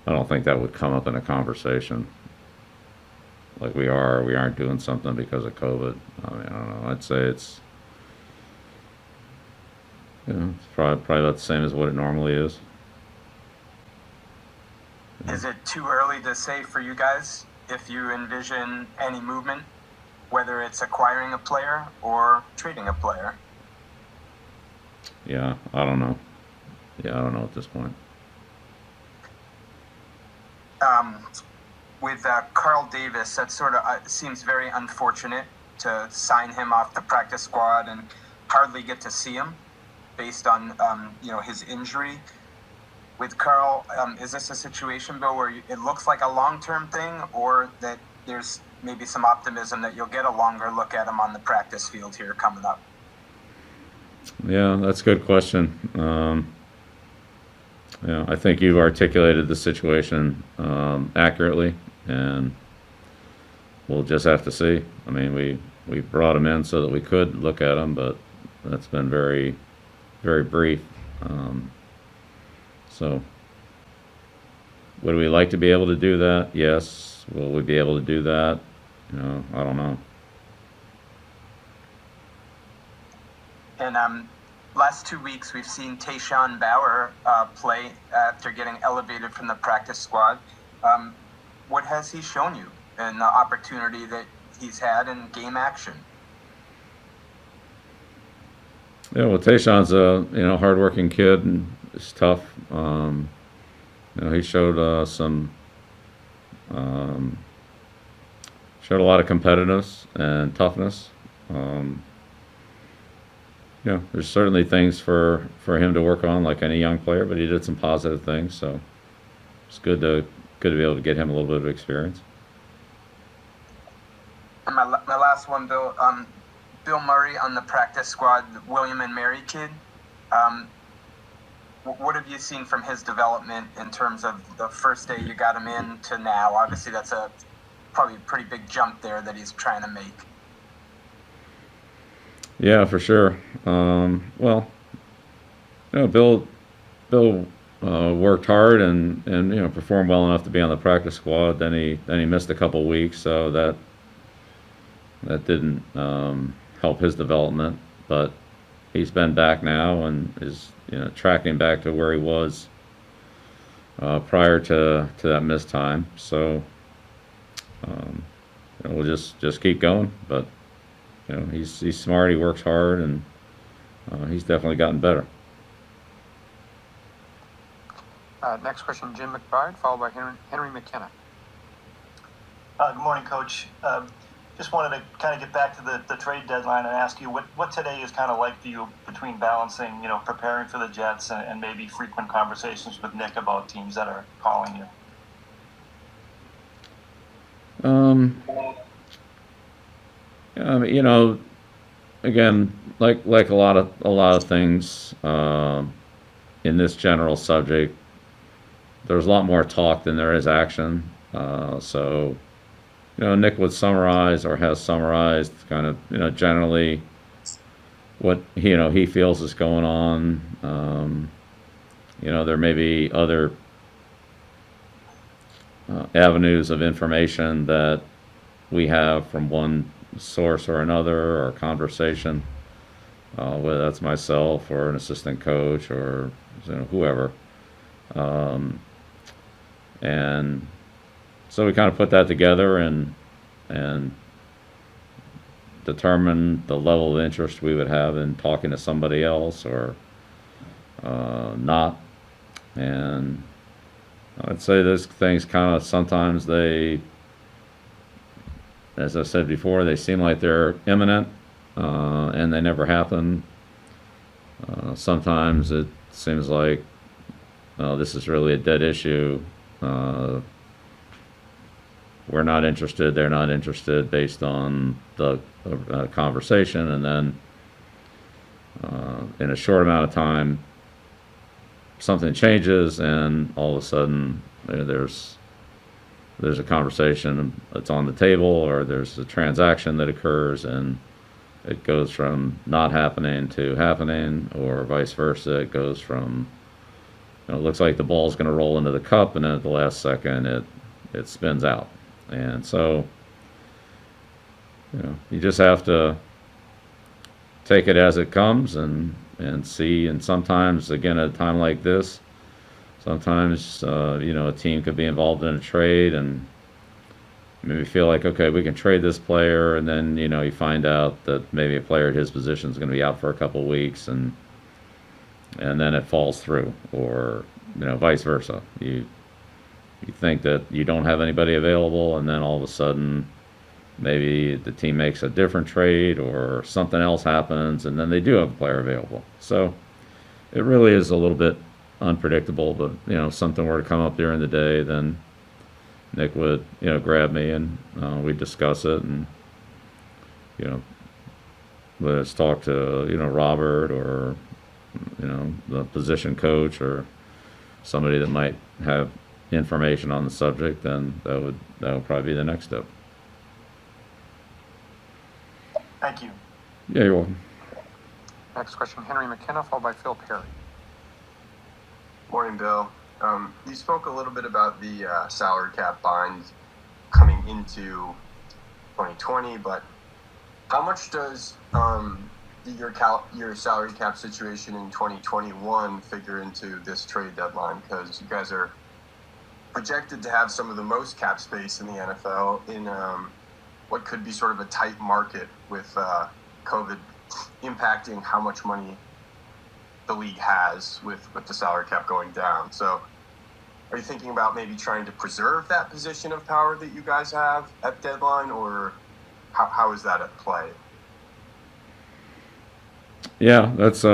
I don't think that would come up in a conversation like we aren't doing something because of COVID. I mean, I don't know. I'd say it's, it's probably about the same as what it normally is. Is it too early to say for you guys if you envision any movement, whether it's acquiring a player or trading a player? Yeah, I don't know. Yeah, I don't know at this point. With Carl Davis, that sort of seems very unfortunate to sign him off the practice squad and hardly get to see him based on his injury. With Carl, is this a situation, Bill, where it looks like a long-term thing, or that there's maybe some optimism that you'll get a longer look at him on the practice field here coming up? Yeah, that's a good question. I think you've articulated the situation accurately, and we'll just have to see. I mean, we brought him in so that we could look at him, but that's been very, very brief. So, would we like to be able to do that? Yes. Will we be able to do that? I don't know. And last 2 weeks, we've seen Tayshawn Bauer play after getting elevated from the practice squad. What has he shown you in the opportunity that he's had in game action? Yeah, well, Tayshawn's a hardworking kid and is tough. He showed showed a lot of competitiveness and toughness. There's certainly things for him to work on, like any young player, but he did some positive things, so it's good to be able to get him a little bit of experience. And my last one, Bill. Bill Murray on the practice squad, William and Mary kid. What have you seen from his development in terms of the first day you got him in to now? Obviously, that's probably a pretty big jump there that he's trying to make. Yeah, for sure. Bill worked hard and performed well enough to be on the practice squad. Then he missed a couple weeks, so that didn't help his development. But he's been back now and is tracking back to where he was prior to that missed time. So we'll just keep going. But he's smart. He works hard, and he's definitely gotten better. Next question, Jim McBride, followed by Henry McKenna. Good morning, Coach. Just wanted to kind of get back to the trade deadline and ask you what today is kind of like for you between balancing, preparing for the Jets and maybe frequent conversations with Nick about teams that are calling you. I mean, again, like a lot of things in this general subject, there's a lot more talk than there is action. So, Nick would summarize or has summarized kind of, generally what he feels is going on. There may be other avenues of information that we have from one source or another, or conversation, whether that's myself or an assistant coach or whoever. And so we kind of put that together and determine the level of interest we would have in talking to somebody else or not. And I'd say those things kind of sometimes they, as I said before, they seem like they're imminent and they never happen. Sometimes it seems like this is really a dead issue. We're not interested, they're not interested, based on the conversation, and then in a short amount of time something changes and all of a sudden there's a conversation that's on the table, or there's a transaction that occurs and it goes from not happening to happening, or vice versa. It goes from it looks like the ball's going to roll into the cup, and then at the last second it spins out. And so, you just have to take it as it comes and see. And sometimes, again, at a time like this, sometimes a team could be involved in a trade and maybe feel like, okay, we can trade this player, and then you find out that maybe a player at his position is going to be out for a couple of weeks, and then it falls through, or vice versa. You think that you don't have anybody available, and then all of a sudden maybe the team makes a different trade or something else happens, and then they do have a player available. So it really is a little bit unpredictable. But if something were to come up during the day, then Nick would grab me, and we'd discuss it, and let's talk to Robert, or the position coach, or somebody that might have information on the subject. Then that would probably be the next step. Thank you. Yeah, you're welcome. Next question, Henry McKenna, followed by Phil Perry. Morning, Bill. You spoke a little bit about the salary cap bind coming into 2020, but how much does your salary cap situation in 2021 figure into this trade deadline? Because you guys are projected to have some of the most cap space in the NFL in what could be sort of a tight market, with COVID impacting how much money the league has with the salary cap going down. So are you thinking about maybe trying to preserve that position of power that you guys have at deadline, or how is that at play? Yeah, that's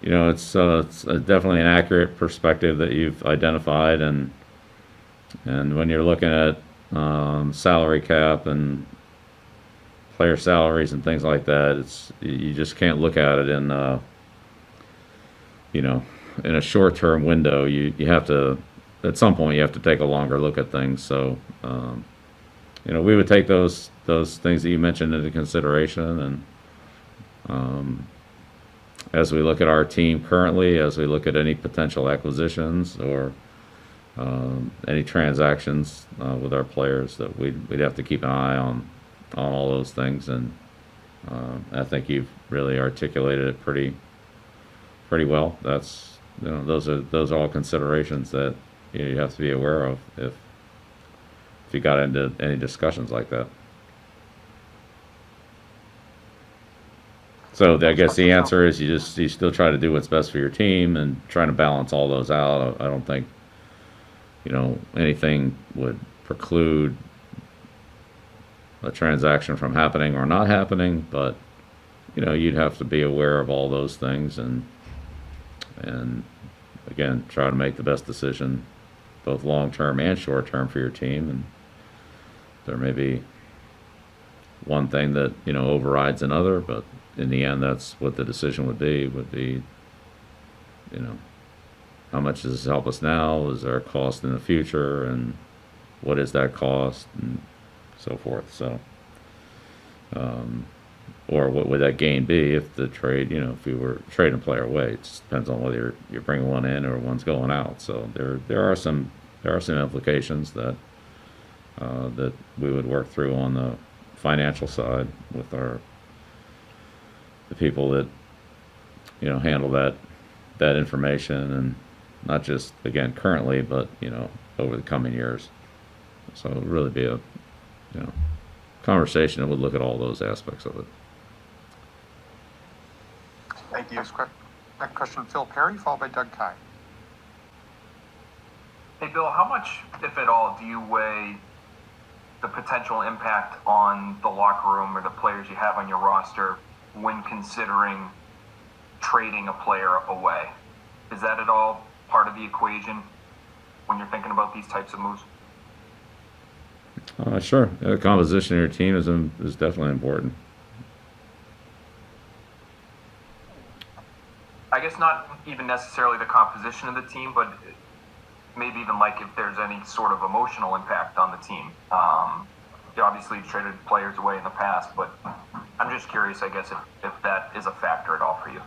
it's definitely an accurate perspective that you've identified, and when you're looking at salary cap and player salaries and things like that, you just can't look at it in in a short-term window. You have to, at some point, you have to take a longer look at things. So we would take those things that you mentioned into consideration, and as we look at our team currently, as we look at any potential acquisitions or any transactions with our players, that we'd have to keep an eye on all those things. And I think you've really articulated it pretty well. That's those are all considerations that you have to be aware of if you got into any discussions like that. So I guess the answer is you still try to do what's best for your team and trying to balance all those out. I don't think anything would preclude a transaction from happening or not happening, but you'd have to be aware of all those things, and again, try to make the best decision, both long term and short term, for your team. And there may be one thing that overrides another, but in the end, that's what the decision would be how much does this help us now? Is there a cost in the future, and what is that cost, and so forth. So or what would that gain be if the trade, if we were trading a player away? It just depends on whether you're bringing one in or one's going out. So there are some implications that that we would work through on the financial side with the people that handle that information, and not just, again, currently, but over the coming years. So it would really be a conversation that would look at all those aspects of it. Thank you. Next question, Phil Perry, followed by Doug Kai. Hey, Bill, how much, if at all, do you weigh the potential impact on the locker room or the players you have on your roster when considering trading a player away? Is that at all part of the equation when you're thinking about these types of moves? Sure. The composition of your team is definitely important. I guess not even necessarily the composition of the team, but maybe even like if there's any sort of emotional impact on the team. You obviously traded players away in the past, but I'm just curious, I guess, if that is a factor at all for you.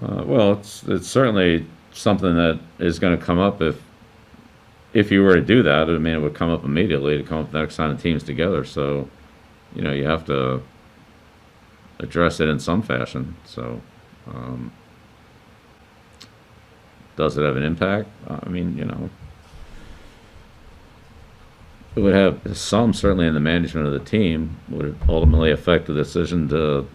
Well, it's certainly something that is going to come up if you were to do that. I mean, it would come up immediately to come up the next time the team's together. So, you have to address it in some fashion. So, does it have an impact? I mean, it would have some, certainly in the management of the team, would it ultimately affect the decision to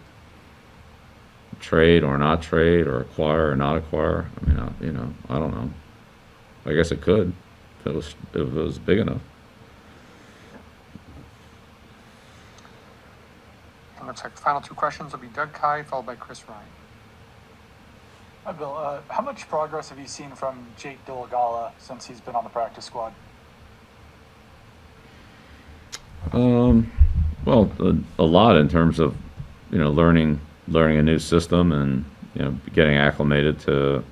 trade or not trade or acquire or not acquire. I mean, I don't know. I guess it could if it was big enough. And looks like the final two questions will be Doug Kai, followed by Chris Ryan. Hi, Bill. How much progress have you seen from Jake Dilagala since he's been on the practice squad? Well, a lot in terms of learning a new system and getting acclimated to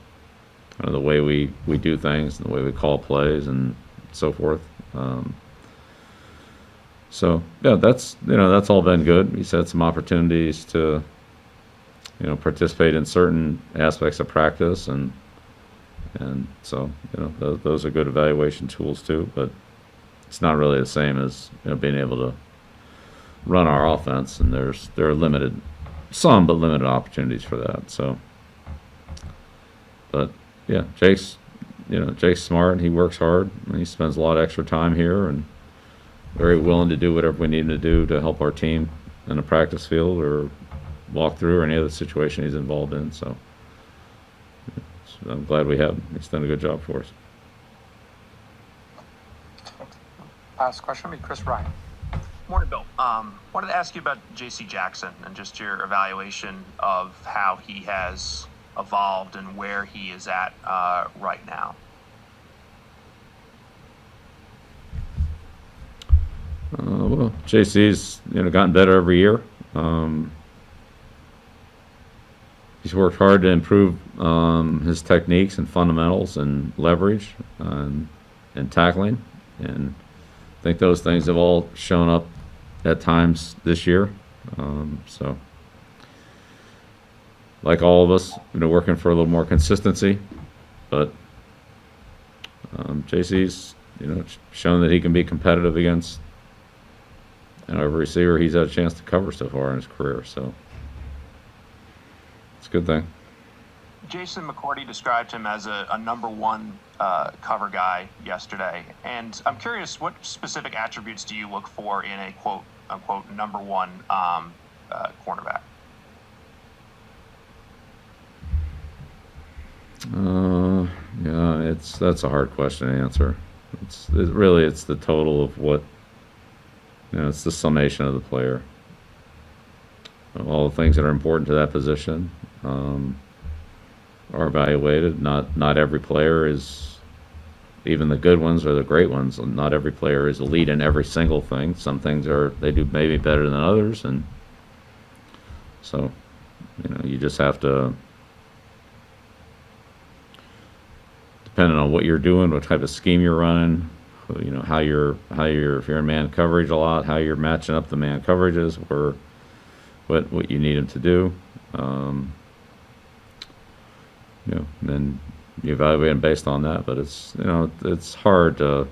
kind of the way we do things and the way we call plays and so forth. So yeah, that's all been good. He's had some opportunities to participate in certain aspects of practice and so those are good evaluation tools too. But it's not really the same as being able to run our offense, and there are limited opportunities for that. So, but yeah, Jake's smart. He works hard, and he spends a lot of extra time here, and very willing to do whatever we need him to do to help our team in a practice field or walk through or any other situation he's involved in. So, I'm glad we have him. He's done a good job for us. Last question will be Chris Ryan. Morning, Bill. Wanted to ask you about J.C. Jackson and just your evaluation of how he has evolved and where he is at right now. Well, JC's gotten better every year. He's worked hard to improve his techniques and fundamentals and leverage and tackling, and I think those things have all shown up at times this year. So, like all of us, working for a little more consistency, but JC's shown that he can be competitive against every receiver he's had a chance to cover so far in his career. So it's a good thing. Jason McCourty described him as a number one cover guy yesterday, and I'm curious, what specific attributes do you look for in a quote unquote number one cornerback? Yeah, that's a hard question to answer. It's the total of what it's the summation of the player, all the things that are important to that position are evaluated. Not every player is, even the good ones or the great ones, not every player is elite in every single thing. Some things they do maybe better than others, and so you just have to, depending on what you're doing, what type of scheme you're running, how you're if you're in man coverage a lot, how you're matching up the man coverages, or what you need them to do. Then you evaluate them based on that. But it's hard to